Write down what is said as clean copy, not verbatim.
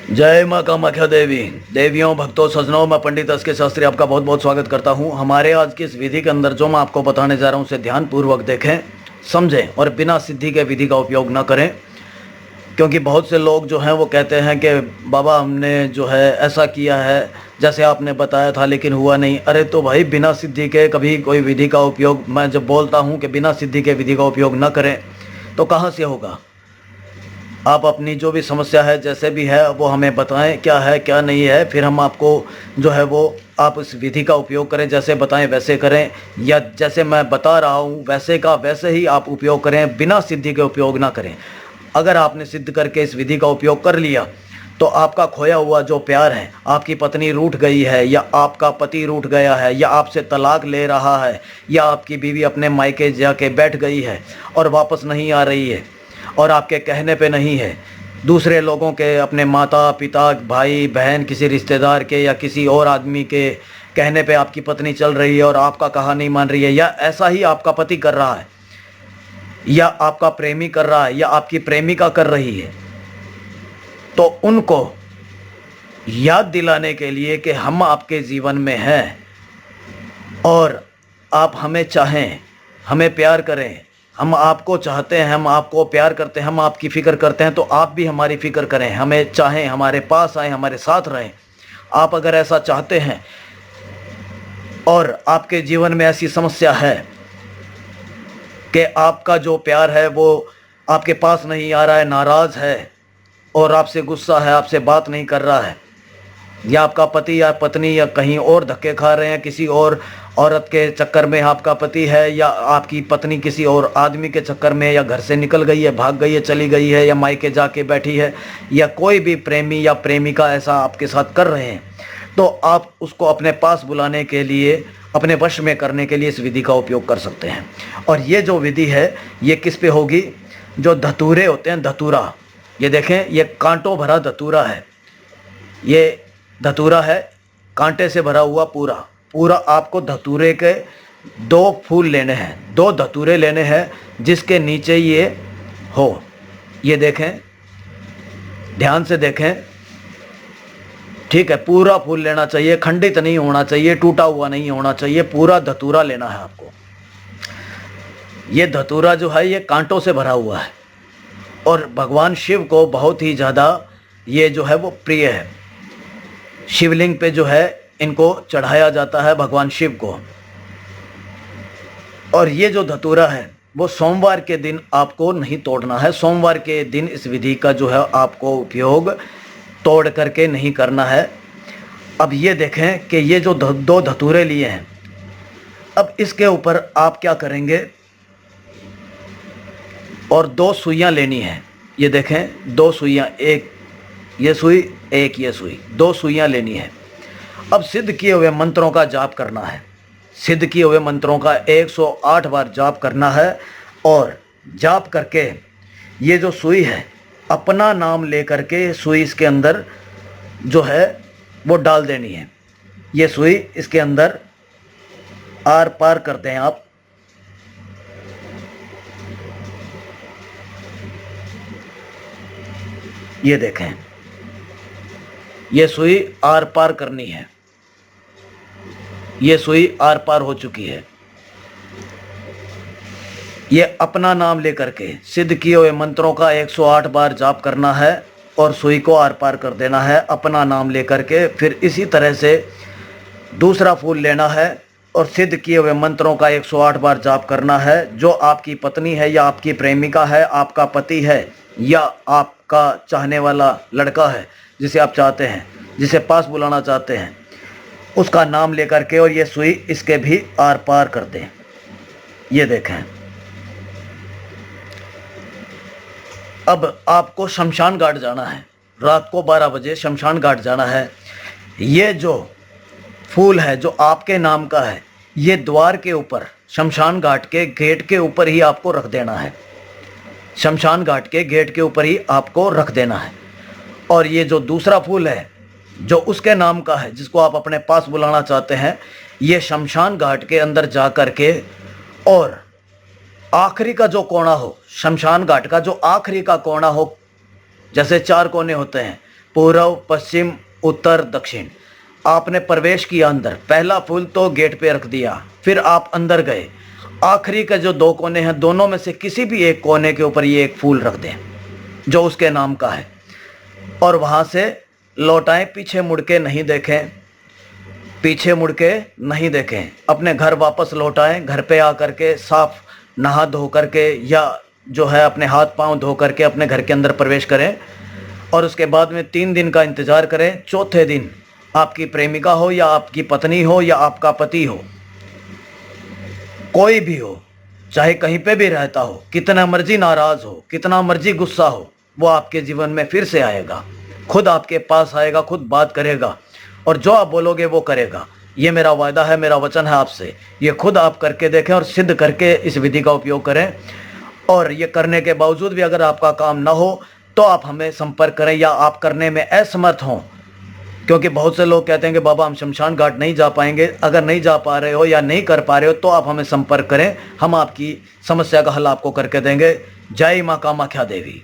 जय माँ कामाख्या देवी। देवियों, भक्तों, सज्जनों, मैं पंडित एस के शास्त्री आपका बहुत बहुत स्वागत करता हूँ। हमारे आज की इस विधि के अंदर जो मैं आपको बताने जा रहा हूँ उसे ध्यानपूर्वक देखें, समझें और बिना सिद्धि के विधि का उपयोग न करें। क्योंकि बहुत से लोग जो हैं वो कहते हैं कि बाबा हमने जो है ऐसा किया है जैसे आपने बताया था लेकिन हुआ नहीं। अरे तो भाई, बिना सिद्धि के कभी कोई विधि का उपयोग, मैं जब बोलता हूँ कि बिना सिद्धि के विधि का उपयोग न करें तो कहाँ से होगा। आप अपनी जो भी समस्या है जैसे भी है वो हमें बताएं, क्या है क्या नहीं है, फिर हम आपको जो है वो आप इस विधि का उपयोग करें, जैसे बताएं वैसे करें, या जैसे मैं बता रहा हूँ वैसे का वैसे ही आप उपयोग करें, बिना सिद्धि के उपयोग ना करें। अगर आपने सिद्ध करके इस विधि का उपयोग कर लिया तो आपका खोया हुआ जो प्यार है, आपकी पत्नी रूठ गई है या आपका पति रूठ गया है या आपसे तलाक ले रहा है या आपकी बीवी अपने मायके जाके बैठ गई है और वापस नहीं आ रही है और आपके कहने पे नहीं है, दूसरे लोगों के, अपने माता पिता, भाई बहन, किसी रिश्तेदार के या किसी और आदमी के कहने पे आपकी पत्नी चल रही है और आपका कहा नहीं मान रही है, या ऐसा ही आपका पति कर रहा है या आपका प्रेमी कर रहा है या आपकी प्रेमिका कर रही है, तो उनको याद दिलाने के लिए कि हम आपके जीवन में हैं और आप हमें चाहें, हमें प्यार करें, हम आपको चाहते हैं, हम आपको प्यार करते हैं, हम आपकी फ़िक्र करते हैं, तो आप भी हमारी फ़िक्र करें, हमें चाहें, हमारे पास आएँ, हमारे साथ रहें। आप अगर ऐसा चाहते हैं और आपके जीवन में ऐसी समस्या है कि आपका जो प्यार है वो आपके पास नहीं आ रहा है, नाराज़ है और आपसे गुस्सा है, आपसे बात नहीं कर रहा है, या आपका पति या पत्नी या कहीं और धक्के खा रहे हैं, किसी और औरत के चक्कर में आपका पति है, या आपकी पत्नी किसी और आदमी के चक्कर में या घर से निकल गई है, भाग गई है, चली गई है, या मायके जाके बैठी है, या कोई भी प्रेमी या प्रेमिका ऐसा आपके साथ कर रहे हैं, तो आप उसको अपने पास बुलाने के लिए, अपने वश में करने के लिए इस विधि का उपयोग कर सकते हैं। और ये जो विधि है ये किस पे होगी? जो धतूरे होते हैं, धतूरा, ये देखें, ये कांटों भरा धतूरा है, ये धतूरा है कांटे से भरा हुआ पूरा पूरा। आपको धतूरे के 2 फूल लेने हैं, 2 धतूरे लेने हैं जिसके नीचे ये हो, ये देखें, ध्यान से देखें, ठीक है। पूरा फूल लेना चाहिए, खंडित नहीं होना चाहिए, टूटा हुआ नहीं होना चाहिए, पूरा धतूरा लेना है आपको। ये धतूरा जो है ये कांटों से भरा हुआ है और भगवान शिव को बहुत ही ज़्यादा ये जो है वो प्रिय है। शिवलिंग पे जो है इनको चढ़ाया जाता है भगवान शिव को। और ये जो धतूरा है वो सोमवार के दिन आपको नहीं तोड़ना है। सोमवार के दिन इस विधि का जो है आपको उपयोग तोड़ करके नहीं करना है। अब ये देखें कि ये जो 2 धतूरे लिए हैं, अब इसके ऊपर आप क्या करेंगे, और 2 सुइयां लेनी है। ये देखें, 2 सुइयां, एक ये सुई, एक ये सुई, 2 सुइयां लेनी है। अब सिद्ध किए हुए मंत्रों का जाप करना है। सिद्ध किए हुए मंत्रों का 108 बार जाप करना है और जाप करके ये जो सुई है अपना नाम लेकर के सुई इसके अंदर जो है वो डाल देनी है। ये सुई इसके अंदर आर पार कर दें आप। ये देखें, ये सुई आर पार करनी है। ये सुई आर पार हो चुकी है। ये अपना नाम लेकर के सिद्ध किए हुए मंत्रों का 108 बार जाप करना है और सुई को आर पार कर देना है अपना नाम लेकर के। फिर इसी तरह से दूसरा फूल लेना है और सिद्ध किए हुए मंत्रों का 108 बार जाप करना है। जो आपकी पत्नी है या आपकी प्रेमिका है, आपका पति है या आपका चाहने वाला लड़का है जिसे आप चाहते हैं, जिसे पास बुलाना चाहते हैं, उसका नाम लेकर के और ये सुई इसके भी आर पार कर दें। ये देखें, अब आपको शमशान घाट जाना है, रात को 12 बजे शमशान घाट जाना है। ये जो फूल है जो आपके नाम का है, ये द्वार के ऊपर, शमशान घाट के गेट के ऊपर ही आपको रख देना है। शमशान घाट के गेट के ऊपर ही आपको रख देना है। और ये जो दूसरा फूल है जो उसके नाम का है, जिसको आप अपने पास बुलाना चाहते हैं, ये शमशान घाट के अंदर जा कर के, और आखिरी का जो कोना हो, शमशान घाट का जो आखिरी का कोना हो, जैसे 4 कोने होते हैं, पूर्व, पश्चिम, उत्तर, दक्षिण। आपने प्रवेश किया अंदर, पहला फूल तो गेट पे रख दिया, फिर आप अंदर गए, आखिरी के जो 2 कोने हैं दोनों में से किसी भी एक कोने के ऊपर ये एक फूल रख दें जो उसके नाम का है, और वहाँ से लौटाएं। पीछे मुड़ के नहीं देखें, पीछे मुड़ के नहीं देखें, अपने घर वापस लौटाएं। घर पे आकर के साफ नहा धो करके या जो है अपने हाथ पांव धो करके अपने घर के अंदर प्रवेश करें, और उसके बाद में 3 दिन का इंतज़ार करें। चौथे दिन आपकी प्रेमिका हो या आपकी पत्नी हो या आपका पति हो, कोई भी हो, चाहे कहीं पे भी रहता हो, कितना मर्जी नाराज़ हो, कितना मर्जी गुस्सा हो, वो आपके जीवन में फिर से आएगा, खुद आपके पास आएगा, खुद बात करेगा, और जो आप बोलोगे वो करेगा। ये मेरा वायदा है, मेरा वचन है आपसे। ये खुद आप करके देखें और सिद्ध करके इस विधि का उपयोग करें। और ये करने के बावजूद भी अगर आपका काम ना हो तो आप हमें संपर्क करें, या आप करने में असमर्थ हों, क्योंकि बहुत से लोग कहते हैं कि बाबा हम शमशान घाट नहीं जा पाएंगे। अगर नहीं जा पा रहे हो या नहीं कर पा रहे हो तो आप हमें संपर्क करें, हम आपकी समस्या का हल आपको करके देंगे। जय मां कामाख्या देवी।